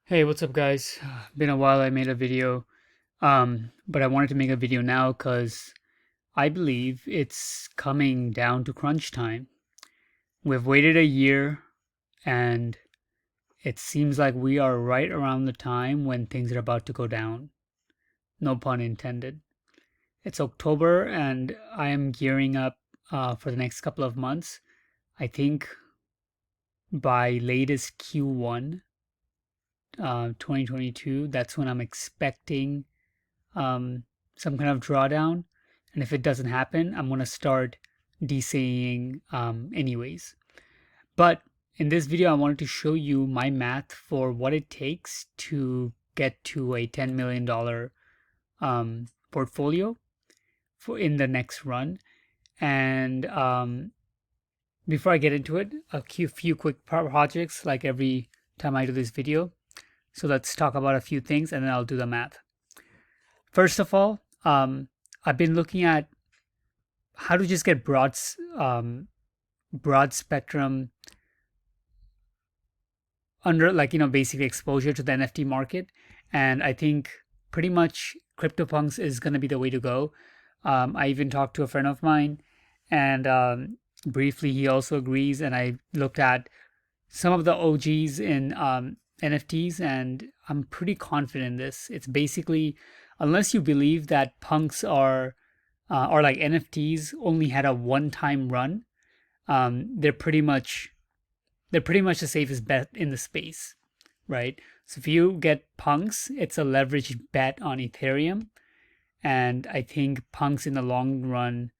Hey, what's up, guys? Been a while I made a video, but I wanted to make a video now because I believe it's coming down to crunch time. We've waited a year, and it seems like we are right around the time when things are about to go down. No pun intended. It's October, and I am gearing up for the next couple of months. I think by latest Q1 2022, that's when I'm expecting some kind of drawdown. And if it doesn't happen, I'm going to start DCing anyways. But in this video, I wanted to show you my math for what it takes to get to a $10 million portfolio for in the next run. And before I get into it, a few quick projects like every time I do this video. So let's talk about a few things and then I'll do the math. First of all, I've been looking at how to just get broad spectrum under, like, basically exposure to the NFT market. And I think pretty much CryptoPunks is going to be the way to go. I even talked to a friend of mine, and briefly he also agrees. And I looked at some of the OGs in NFTs, and I'm pretty confident in this. It's basically, unless you believe that punks are or like NFTs only had a one-time run, they're pretty much the safest bet in the space, right? So if you get punks, it's a leveraged bet on Ethereum, and I think punks in the long run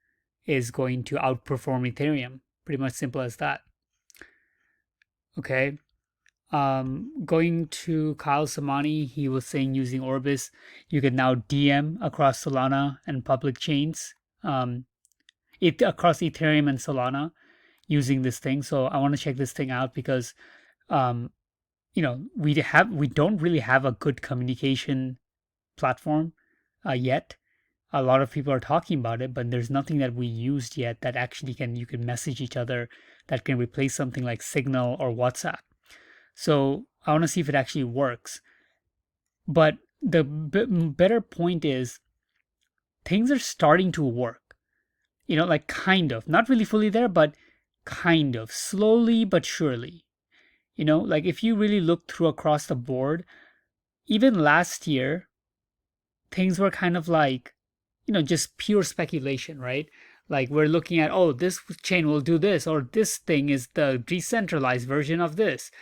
is going to outperform Ethereum. Pretty much simple as that. Okay. Going to Kyle Samani, he was saying using Orbis, you can now DM across Solana and public chains, across Ethereum and Solana using this thing. So I want to check this thing out because, um, we don't really have a good communication platform yet. A lot of people are talking about it, but there's nothing that we used yet that actually you can message each other that can replace something like Signal or WhatsApp. So I want to see if it actually works. But the better point is things are starting to work. Like kind of, not really fully there, but kind of, slowly but surely. Like if you really look through across the board, even last year, things were kind of like, just pure speculation, right? Like we're looking at, oh, this chain will do this, or this thing is the decentralized version of this.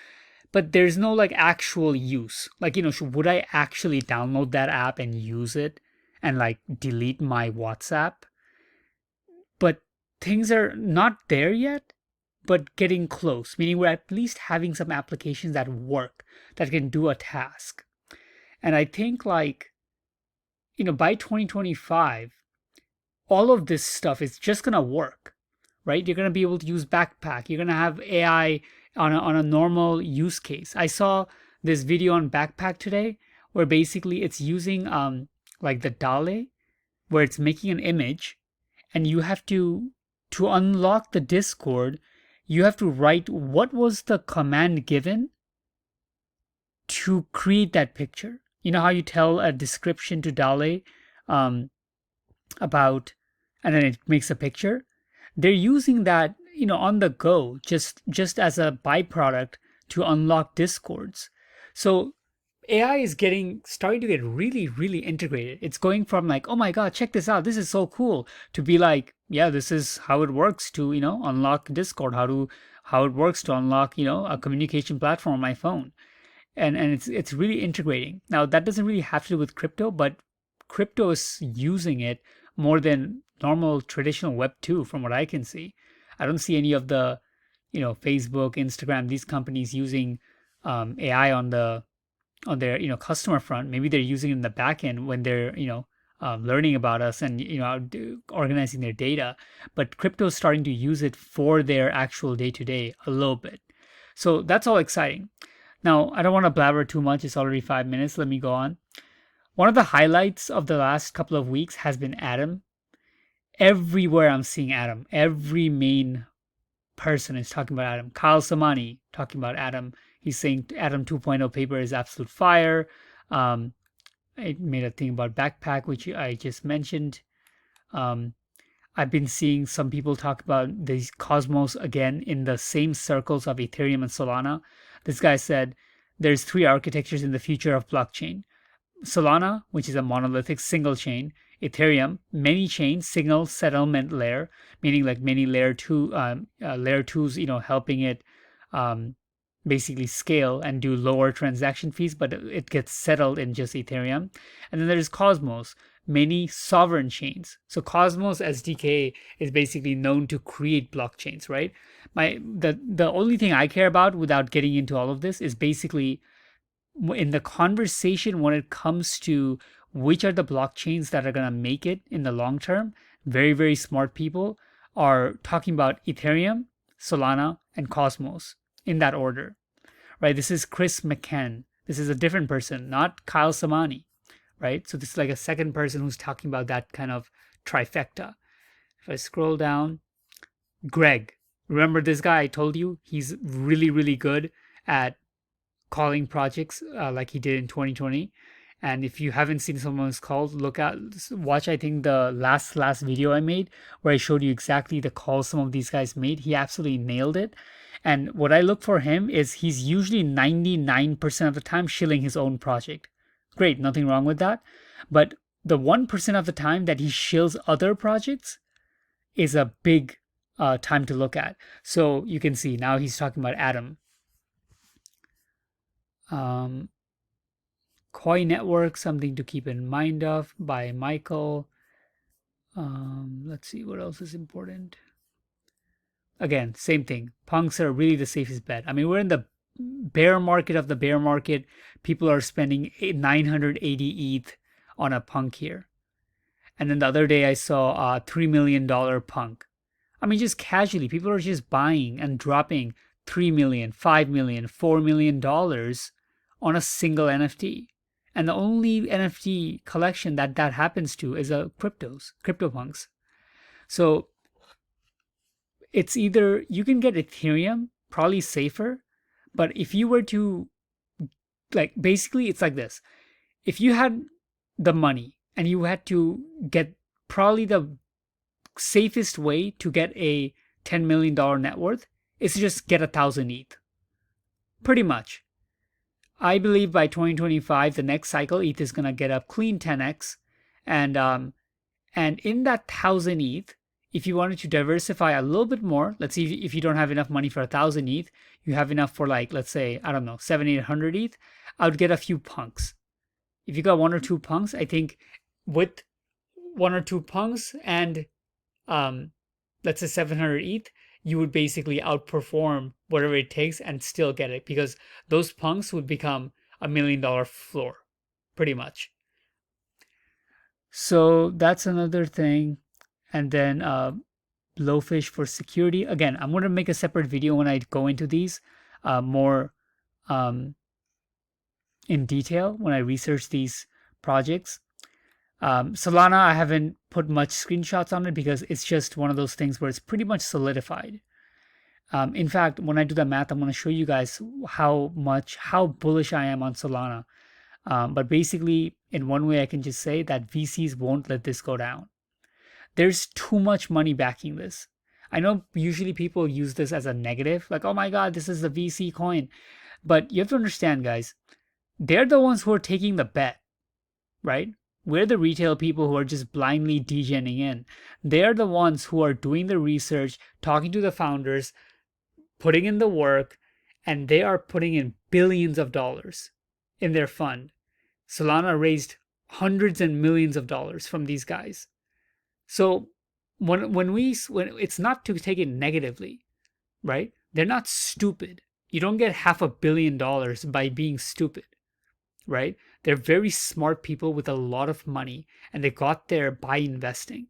But there's no like actual use. Like, would I actually download that app and use it and like delete my WhatsApp? But things are not there yet, but getting close, meaning we're at least having some applications that work, that can do a task. And I think like, by 2025, all of this stuff is just going to work, right? You're going to be able to use Backpack. You're going to have AI on a normal use case. I saw this video on Backpack today where basically it's using like the Dale, where it's making an image, and you have to unlock the Discord, you have to write what was the command given to create that picture. You know how you tell a description to Dale about, and then it makes a picture? They're using that, on the go, just as a byproduct to unlock Discords. So AI is starting to get really, really integrated. It's going from like, oh my God, check this out, this is so cool, to be like, yeah, this is how it works to, unlock Discord, how it works to unlock, a communication platform on my phone. And it's really integrating. Now that doesn't really have to do with crypto, but crypto is using it more than normal traditional Web 2, from what I can see. I don't see any of the, Facebook, Instagram, these companies using AI on their customer front. Maybe they're using it in the back end when they're learning about us and organizing their data. But crypto is starting to use it for their actual day to day a little bit. So that's all exciting. Now I don't want to blabber too much. It's already 5 minutes. Let me go on. One of the highlights of the last couple of weeks has been Atom. Everywhere I'm seeing Atom. Every main person is talking about Atom. Kyle Samani talking about Atom. He's saying Atom 2.0 paper is absolute fire. Um, I made a thing about backpack, which I just mentioned. Um, I've been seeing some people talk about these Cosmos again in the same circles of Ethereum and Solana. This guy said there's three architectures in the future of blockchain. Solana, which is a monolithic single chain. Ethereum, many chain single settlement layer, meaning like many layer twos, helping it um, basically scale and do lower transaction fees, but it gets settled in just Ethereum. And then there's Cosmos, many sovereign chains. So Cosmos SDK is basically known to create blockchains, right? The only thing I care about without getting into all of this is basically in the conversation when it comes to which are the blockchains that are going to make it in the long term. Very, very smart people are talking about Ethereum, Solana, and Cosmos in that order, right? This is Chris McCann. This is a different person, not Kyle Samani, right? So this is like a second person who's talking about that kind of trifecta. If I scroll down, Greg, remember this guy I told you? He's really, really good at calling projects like he did in 2020. And if you haven't seen someone's calls, watch, I think the last video I made where I showed you exactly the calls some of these guys made. He absolutely nailed it. And what I look for him is he's usually 99% of the time shilling his own project. Great, nothing wrong with that. But the 1% of the time that he shills other projects is a big time to look at. So you can see now he's talking about Atom. Coin Network, something to keep in mind of by Michael. Let's see what else is important. Again, same thing. Punks are really the safest bet. I mean, we're in the bear market of the bear market. People are spending 980 ETH on a punk here. And then the other day I saw a $3 million punk. I mean, just casually, people are just buying and dropping $3 million, $5 million, $4 million on a single NFT. And the only NFT collection that happens to is CryptoPunks. So it's either you can get Ethereum, probably safer, but if you were to, like, basically it's like this. If you had the money and you had to get, probably the safest way to get a $10 million net worth is to just get 1,000 ETH. Pretty much. I believe by 2025, the next cycle, ETH is going to get up clean 10x. And in that 1,000 ETH, if you wanted to diversify a little bit more, let's see if you don't have enough money for 1,000 ETH, you have enough for, like, let's say, I don't know, 700-800 ETH, I would get a few punks. If you got one or two punks, I think with one or two punks and let's say 700 ETH, you would basically outperform whatever it takes and still get it, because those punks would become $1 million floor, pretty much. So that's another thing. And then Blowfish for security. Again, I'm going to make a separate video when I go into these more in detail when I research these projects. Solana, I haven't put much screenshots on it because it's just one of those things where it's pretty much solidified. In fact, when I do the math, I'm going to show you guys how bullish I am on Solana. But basically, in one way, I can just say that VCs won't let this go down. There's too much money backing this. I know usually people use this as a negative, like, oh my God, this is the VC coin. But you have to understand, guys, they're the ones who are taking the bet, right? We're the retail people who are just blindly degening in. They're the ones who are doing the research, talking to the founders, putting in the work, and they are putting in billions of dollars in their fund. Solana raised hundreds and millions of dollars from these guys. So when it's not to take it negatively, right? They're not stupid. You don't get $500 million by being stupid, right? They're very smart people with a lot of money, and they got there by investing.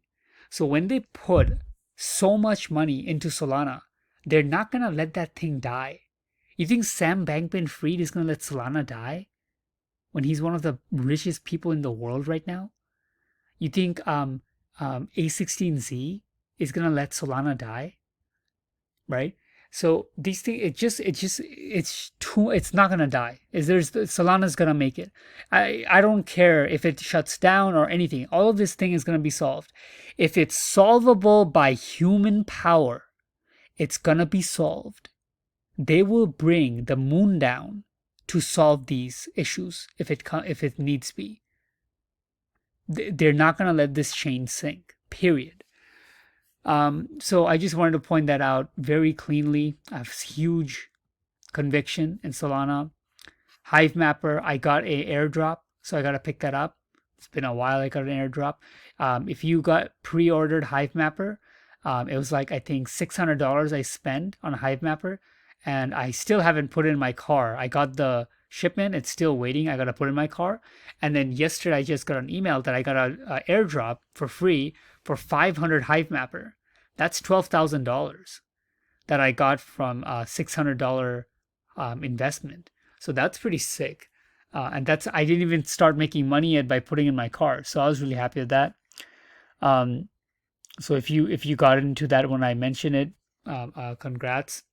So when they put so much money into Solana, they're not going to let that thing die. You think Sam Bankman-Fried is going to let Solana die when he's one of the richest people in the world right now? You think A16Z is going to let Solana die, right? So these things, it's not gonna die. Solana's gonna make it. I don't care if it shuts down or anything. All of this thing is gonna be solved. If it's solvable by human power, it's gonna be solved. They will bring the moon down to solve these issues if it needs be. They're not gonna let this chain sink. Period. So I just wanted to point that out very cleanly. I have huge conviction in Solana. Hive Mapper, I got a airdrop, so I got to pick that up. It's been a while I got an airdrop. If you got pre-ordered Hive Mapper, it was like, I think $600 I spent on Hive Mapper, and I still haven't put it in my car. I got the shipment, it's still waiting. I got to put it in my car. And then yesterday I just got an email that I got a airdrop for free for 500 Hive Mapper. That's $12,000 that I got from a $600 investment. So that's pretty sick. And I didn't even start making money yet by putting in my car. So I was really happy with that. So if you got into that when I mentioned it, congrats.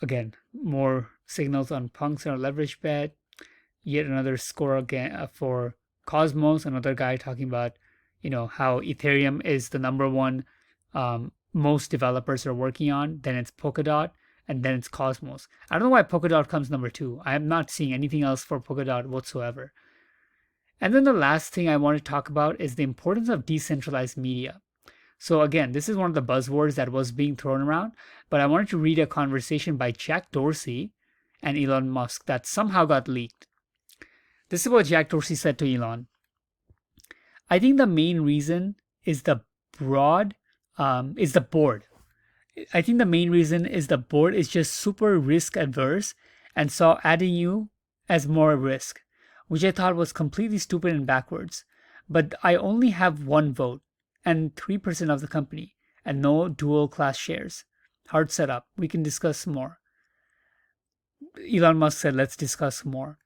Again, more signals on punks and a leverage bet. Yet another score again for Cosmos. Another guy talking about, how Ethereum is the number one most developers are working on. Then it's Polkadot, and then it's Cosmos. I don't know why Polkadot comes number 2. I am not seeing anything else for Polkadot whatsoever. And then the last thing I want to talk about is the importance of decentralized media. So again, this is one of the buzzwords that was being thrown around, but I wanted to read a conversation by Jack Dorsey and Elon Musk that somehow got leaked. This is what Jack Dorsey said to Elon. I think the main reason is the board. I think the main reason is the board is just super risk adverse and saw adding you as more risk, which I thought was completely stupid and backwards. But I only have one vote and 3% of the company and no dual class shares. Hard setup. We can discuss more. Elon Musk said, let's discuss more.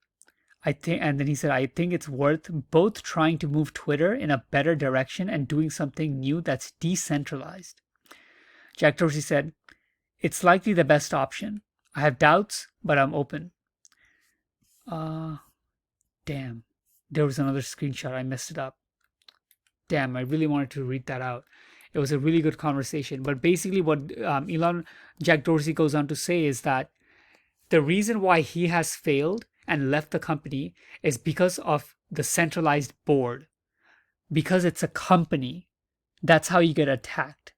And then he said, I think it's worth both trying to move Twitter in a better direction and doing something new that's decentralized. Jack Dorsey said, it's likely the best option. I have doubts, but I'm open. Damn. There was another screenshot. I messed it up. Damn, I really wanted to read that out. It was a really good conversation. But basically what Jack Dorsey goes on to say is that the reason why he has failed and left the company is because of the centralized board. Because it's a company, that's how you get attacked.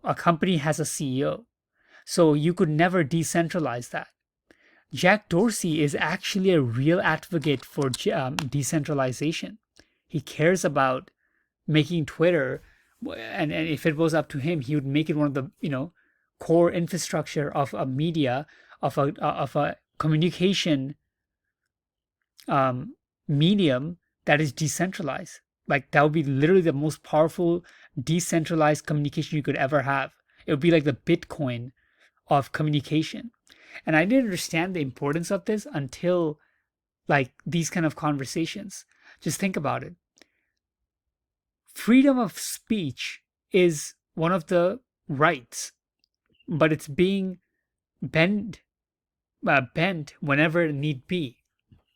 A company has a CEO. So you could never decentralize that. Jack Dorsey is actually a real advocate for decentralization. He cares about making Twitter, and if it was up to him, he would make it one of the core infrastructure of a media, of a communication medium that is decentralized. Like that would be literally the most powerful decentralized communication you could ever have. It would be like the Bitcoin of communication. And I didn't understand the importance of this until like these kind of conversations. Just think about it. Freedom of speech is one of the rights, but it's being bent whenever need be.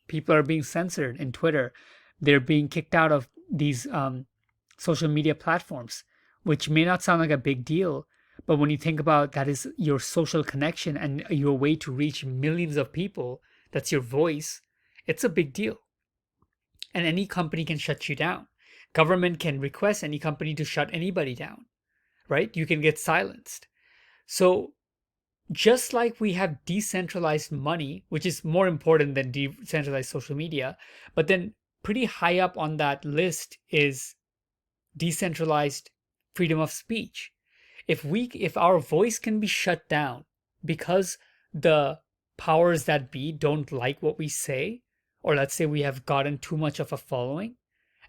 People are being censored in Twitter. They're being kicked out of these social media platforms, which may not sound like a big deal, but when you think about that is your social connection and your way to reach millions of people, that's your voice, it's a big deal. And any company can shut you down. Government can request any company to shut anybody down, right? You can get silenced. So just like we have decentralized money, which is more important than decentralized social media, but then pretty high up on that list is decentralized freedom of speech. If our voice can be shut down because the powers that be don't like what we say, or let's say we have gotten too much of a following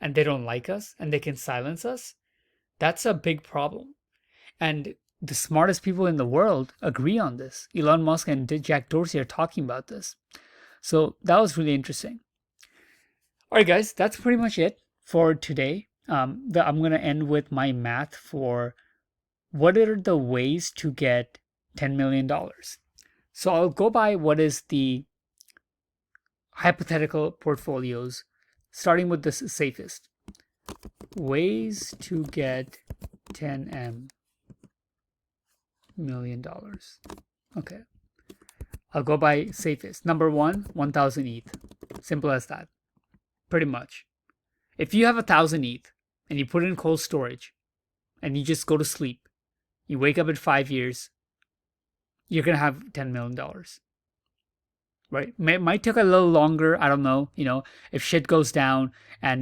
and they don't like us and they can silence us, that's a big problem. And the smartest people in the world agree on this. Elon Musk and Jack Dorsey are talking about this. So that was really interesting. All right, guys, that's pretty much it for today. I'm going to end with my math for what are the ways to get $10 million. So I'll go by what is the hypothetical portfolios, starting with the safest. Ways to get $10 million. Okay. I'll go by safest. Number one, 1,000 ETH. Simple as that. Pretty much. If you have 1,000 ETH and you put it in cold storage and you just go to sleep, you wake up in 5 years, you're going to have $10 million. Right? Might take a little longer. I don't know. If shit goes down and,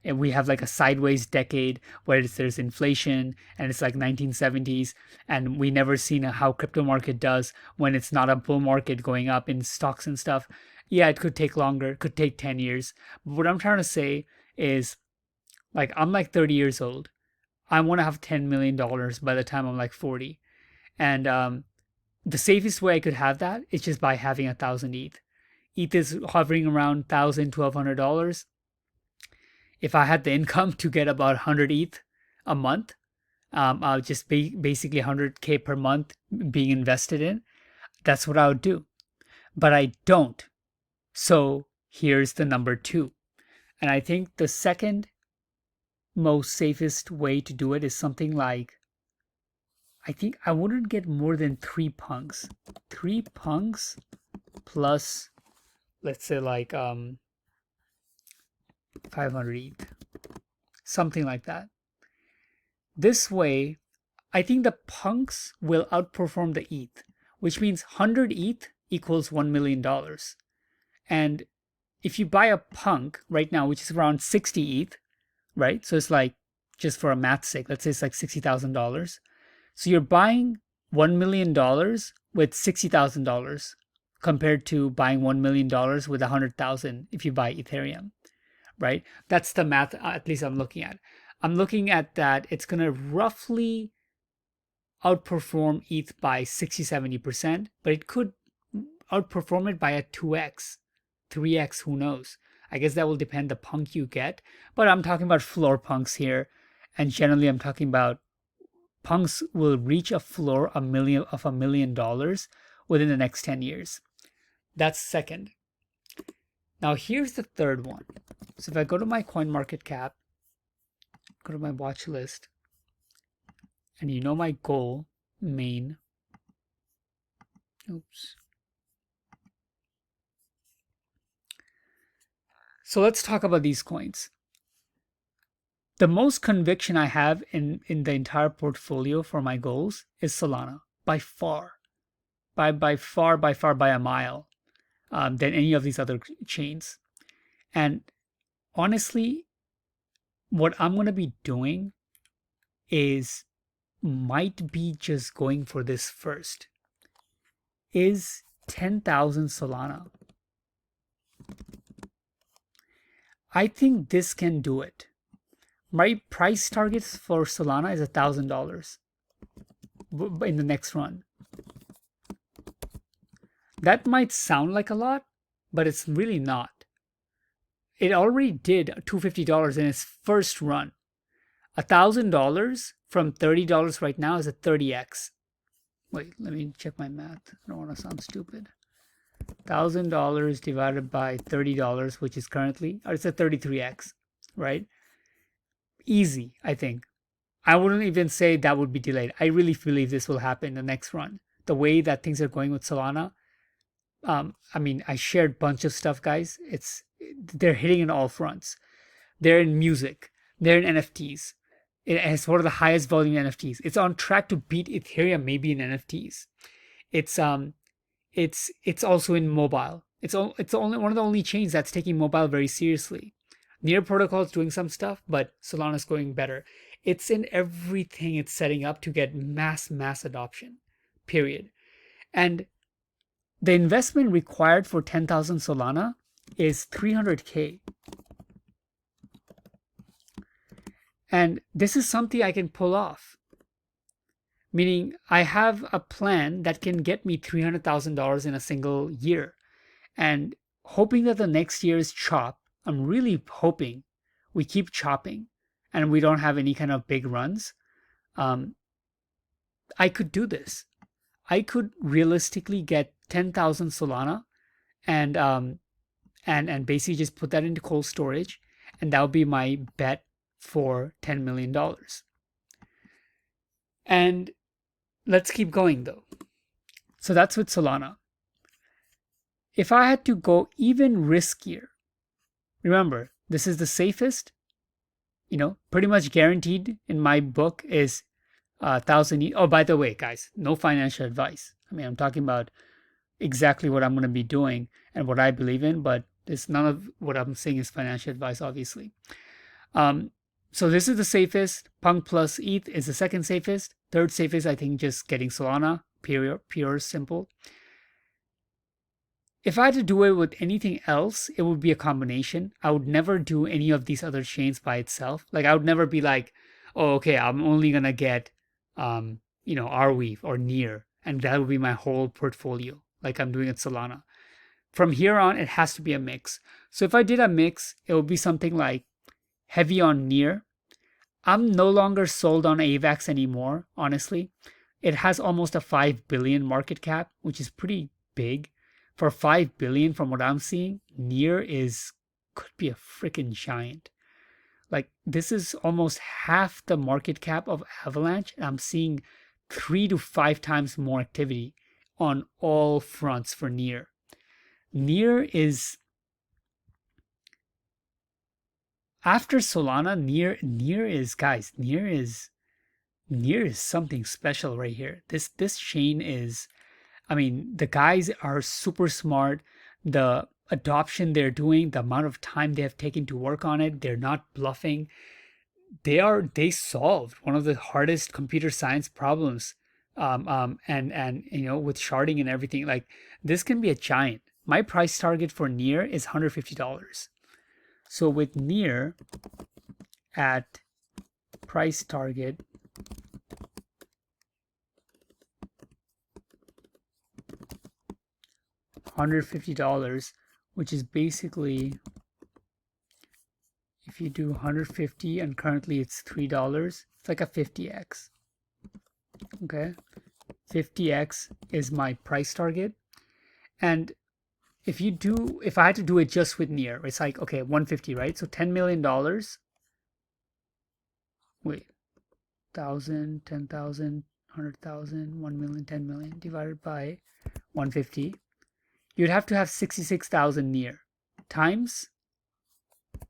and we have like a sideways decade where there's inflation and it's like 1970s and we never seen how crypto market does when it's not a bull market going up in stocks and stuff. Yeah, it could take longer. It could take 10 years. But what I'm trying to say is, like, I'm like 30 years old. I want to have $10 million by the time I'm like 40. And the safest way I could have that is just by having 1,000 ETH. ETH is hovering around $1,000, $1,200. If I had the income to get about 100 ETH a month, I'll just be basically 100K per month being invested in. That's what I would do. But I don't. So here's the number 2. And I think the second most safest way to do it is something like, I think I wouldn't get more than 3 punks. 3 punks plus, let's say, like 500 ETH. Something like that. This way, I think the punks will outperform the ETH, which means 100 ETH equals $1 million. And if you buy a punk right now, which is around 60 ETH, right? So it's like, just for a math's sake, let's say it's like $60,000. So you're buying $1 million with $60,000 compared to buying $1 million with 100,000 if you buy Ethereum, right? That's the math, at least I'm looking at. I'm looking at that it's going to roughly outperform ETH by 60-70%, but it could outperform it by a 2x, 3x, who knows? I guess that will depend the punk you get, but I'm talking about floor punks here, and generally I'm talking about punks will reach a floor of $1 million within the next 10 years. That's second. Now here's the third one. So if I go to my CoinMarketCap, go to my watch list, and my goal, main. Oops. So let's talk about these coins. The most conviction I have in the entire portfolio for my goals is Solana, by far. By far, by a mile, than any of these other chains. And honestly, what I'm going to be doing might be just going for this first, is 10,000 Solana. I think this can do it. My price targets for Solana is $1,000 in the next run. That might sound like a lot, but it's really not. It already did $250 in its first run. $1,000 from $30 right now is a 30x. Wait, let me check my math. I don't want to sound stupid. $1,000 divided by $30, which is currently, or it's a 33x, right? Easy, I think. I wouldn't even say that would be delayed. I really believe this will happen in the next run. The way that things are going with Solana, I mean, I shared a bunch of stuff, guys. They're hitting in all fronts. They're in music. They're in NFTs. It has one of the highest volume NFTs. It's on track to beat Ethereum maybe in NFTs. It's also in mobile. It's only one of the only chains that's taking mobile very seriously. Near Protocol is doing some stuff, but Solana is going better. It's in everything it's setting up to get mass adoption, period. And the investment required for 10,000 Solana is 300K. And this is something I can pull off. Meaning I have a plan that can get me $300,000 in a single year. And hoping that the next year's chop, I'm really hoping we keep chopping and we don't have any kind of big runs. I could do this. I could realistically get 10,000 Solana and basically just put that into cold storage, and that would be my bet for $10 million. And let's keep going though. So that's with Solana. If I had to go even riskier, remember, this is the safest, pretty much guaranteed in my book is 1,000. Oh, by the way, guys, no financial advice. I mean, I'm talking about exactly what I'm going to be doing and what I believe in, but it's none of what I'm saying is financial advice, obviously. So this is the safest. Punk plus ETH is the second safest. Third safest, I think, just getting Solana, pure, simple. If I had to do it with anything else, it would be a combination. I would never do any of these other chains by itself. Like I would never be like, oh, okay, I'm only gonna get, Arweave or Near, and that would be my whole portfolio, like I'm doing at Solana. From here on, it has to be a mix. So if I did a mix, it would be something like heavy on Near. I'm no longer sold on AVAX anymore, honestly. It has almost a 5 billion market cap, which is pretty big. For 5 billion, from what I'm seeing, Near could be a freaking giant. Like, this is almost half the market cap of Avalanche, and I'm seeing 3 to 5 times more activity on all fronts for Near. Near is, after Solana, Near is, guys, Near is something special right here. This chain is, I mean, the guys are super smart. The adoption they're doing, the amount of time they have taken to work on it, they're not bluffing. They solved one of the hardest computer science problems, and with sharding and everything. Like, this can be a giant. My price target for Near is $150. So with Near at price target $150, which is basically, if you do 150 and currently it's $3, it's like a 50x. Okay, 50x is my price target. And if I had to do it just with Near, it's like, okay, 150, right? So $10 million. Wait, 1,000, 10,000, 100,000, 1 million, 10 million divided by 150. You'd have to have 66,000 Near times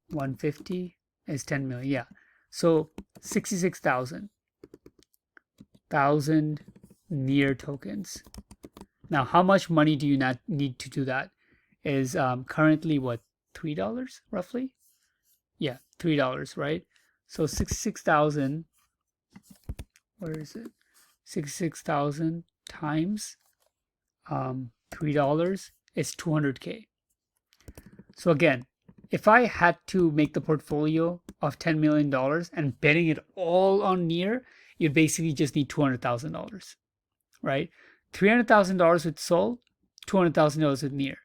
150 is 10 million. Yeah. So 66,000 Near tokens. Now, how much money do you not need to do that? Is currently what, $3 roughly? Yeah, $3, right? So 66,000. Where is it? 66,000 times $3 is 200K. So again, if I had to make the portfolio of $10 million and betting it all on Near, you'd basically just need $200,000, right? $300,000 with Sol, $200,000 with Near.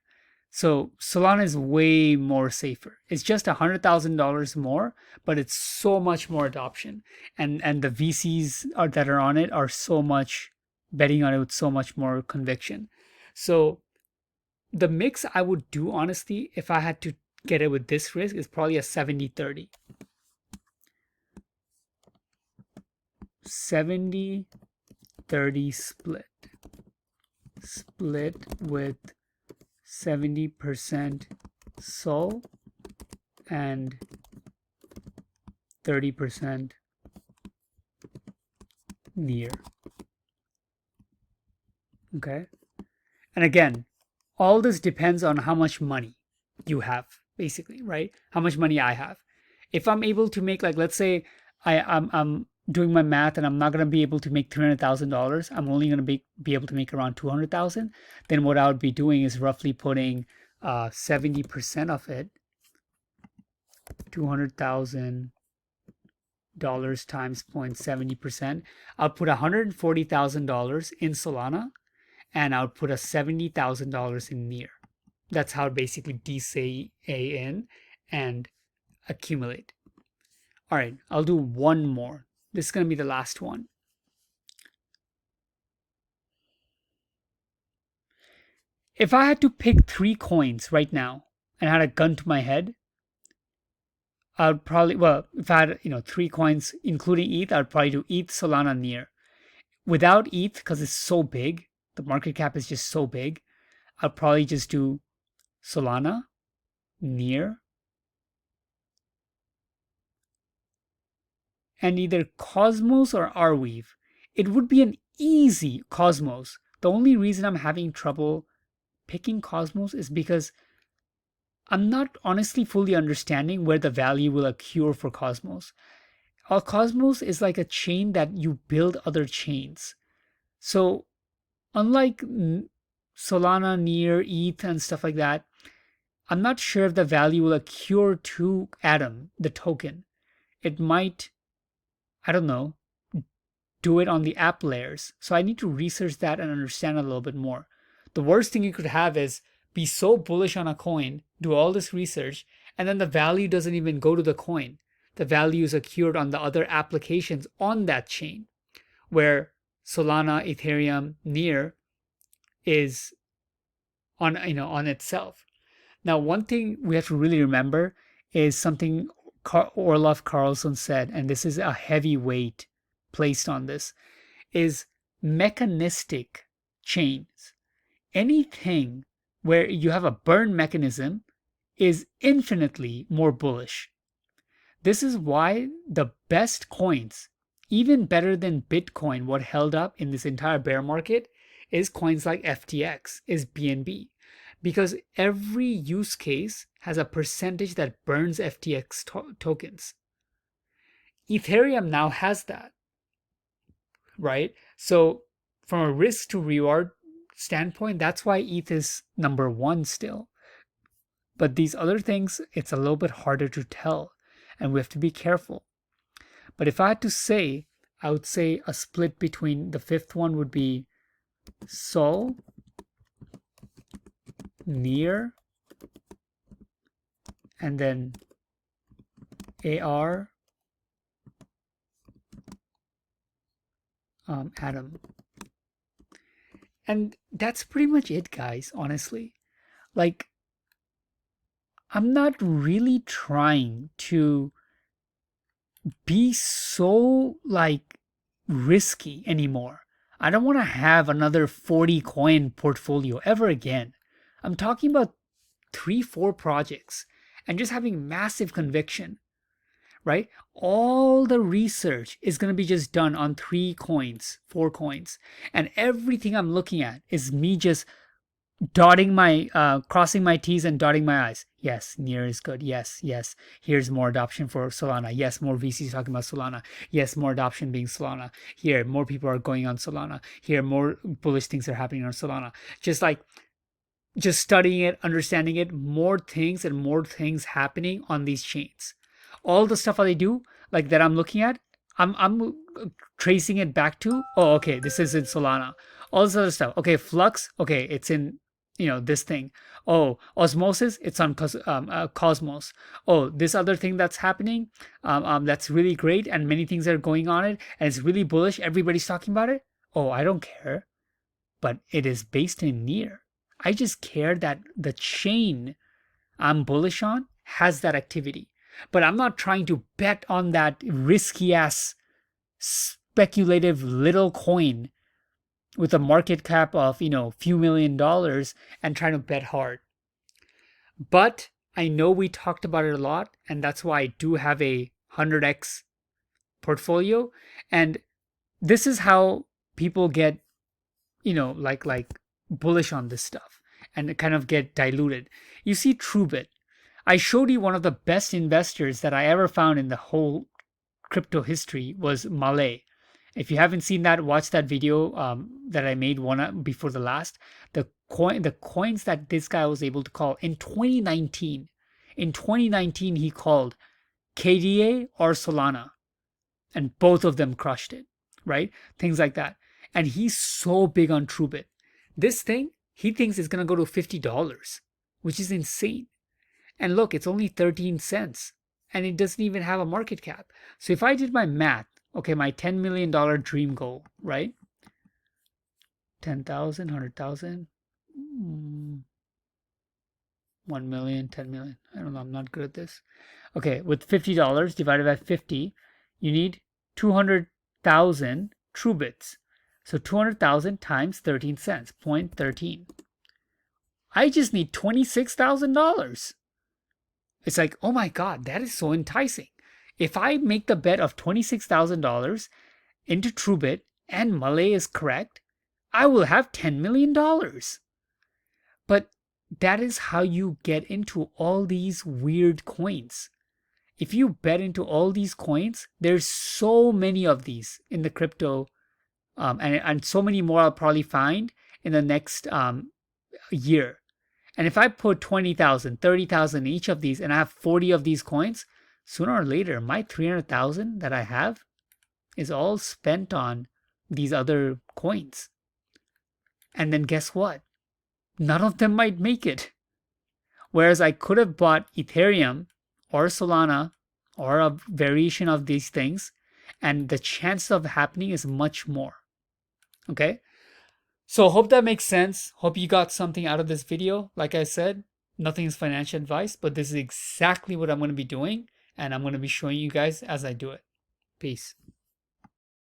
So Solana is way more safer. It's just $100,000 more, but it's so much more adoption. And the VCs that are on it are so much betting on it with so much more conviction. So the mix I would do, honestly, if I had to get it with this risk, is probably a 70-30. 70-30 split. Split with 70% Sol and 30% Near. Okay. And again, all this depends on how much money you have, basically, right? How much money I have. If I'm able to make, like, let's say I'm doing my math and I'm not going to be able to make $300,000, I'm only going to be able to make around 200,000, then what I would be doing is roughly putting 70% of it, $200,000 times 0.70%. I'll put $140,000 in Solana, and I'll put a $70,000 in Near. That's how basically DCA in and accumulate. All right, I'll do one more. This is going to be the last one. If I had to pick three coins right now and had a gun to my head, I would probably, well, if I had, three coins, including ETH, I would probably do ETH, Solana, Near. Without ETH, because it's so big, the market cap is just so big, I'd probably just do Solana, Near, and either Cosmos or Arweave. It would be an easy Cosmos. The only reason I'm having trouble picking Cosmos is because I'm not honestly fully understanding where the value will occur for Cosmos. Cosmos is like a chain that you build other chains. So unlike Solana, Near, ETH, and stuff like that, I'm not sure if the value will occur to Atom, the token. It might, I don't know, do it on the app layers. So I need to research that and understand a little bit more. The worst thing you could have is be so bullish on a coin, do all this research, and then the value doesn't even go to the coin. The value is occurred on the other applications on that chain, where Solana, Ethereum, Near is on itself. Now, one thing we have to really remember is something Orloff Carlson said, and this is a heavy weight placed on this, is mechanistic chains. Anything where you have a burn mechanism is infinitely more bullish. This is why the best coins, even better than Bitcoin, what held up in this entire bear market, is coins like FTX, is BNB. Because every use case has a percentage that burns FTX tokens. Ethereum now has that, right? So from a risk to reward standpoint, that's why ETH is number one still. But these other things, it's a little bit harder to tell, and we have to be careful. But if I had to say, I would say a split between the fifth one would be Sol, Near, and then AR, Atom. And that's pretty much it, guys, honestly. Like, I'm not really trying to be so, like, risky anymore. I don't want to have another 40 coin portfolio ever again. I'm talking about 3-4 projects and just having massive conviction, right? All the research is going to be just done on 3 coins, 4 coins. And everything I'm looking at is me just crossing my T's and dotting my I's. Yes, Near is good. Yes, yes. Here's more adoption for Solana. Yes, more VCs talking about Solana. Yes, more adoption being Solana. Here, more people are going on Solana. Here, more bullish things are happening on Solana. Just studying it, understanding it, more things and more things happening on these chains. All the stuff that I do, like that I'm looking at, I'm tracing it back to, oh, okay, this is in Solana. All this other stuff. Okay, Flux, okay, it's in, this thing. Oh, Osmosis, it's on Cosmos. Oh, this other thing that's happening, that's really great, and many things are going on it, and it's really bullish. Everybody's talking about it. Oh, I don't care. But it is based in Near. I just care that the chain I'm bullish on has that activity. But I'm not trying to bet on that risky ass speculative little coin with a market cap of, few $1 million and trying to bet hard. But I know we talked about it a lot, and that's why I do have a 100x portfolio. And this is how people get, like bullish on this stuff and kind of get diluted. You see Truebit. I showed you one of the best investors that I ever found in the whole crypto history was Malay. If you haven't seen that, watch that video that I made one before the last. The coins that this guy was able to call in 2019. In 2019, he called KDA or Solana, and both of them crushed it, right? Things like that. And he's so big on Truebit. This thing, he thinks it's going to go to $50, which is insane. And look, it's only 13 cents. And it doesn't even have a market cap. So if I did my math, okay, my $10 million dream goal, right? 10,000, 100,000. Mm, 1 million, 10 million. I don't know. I'm not good at this. Okay, with $50 divided by 50, you need 200,000 true bits. So 200,000 times 13 cents, 0.13. I just need $26,000. It's like, oh my God, that is so enticing. If I make the bet of $26,000 into TrueBit and Malay is correct, I will have $10 million. But that is how you get into all these weird coins. If you bet into all these coins, there's so many of these in the crypto, and so many more I'll probably find in the next year. And if I put 20,000, 30,000 in each of these and I have 40 of these coins, sooner or later, my 300,000 that I have is all spent on these other coins. And then guess what? None of them might make it. Whereas I could have bought Ethereum or Solana or a variation of these things, and the chance of happening is much more. Okay? So hope that makes sense. Hope you got something out of this video. Like I said, nothing is financial advice, but this is exactly what I'm going to be doing, and I'm going to be showing you guys as I do it. Peace.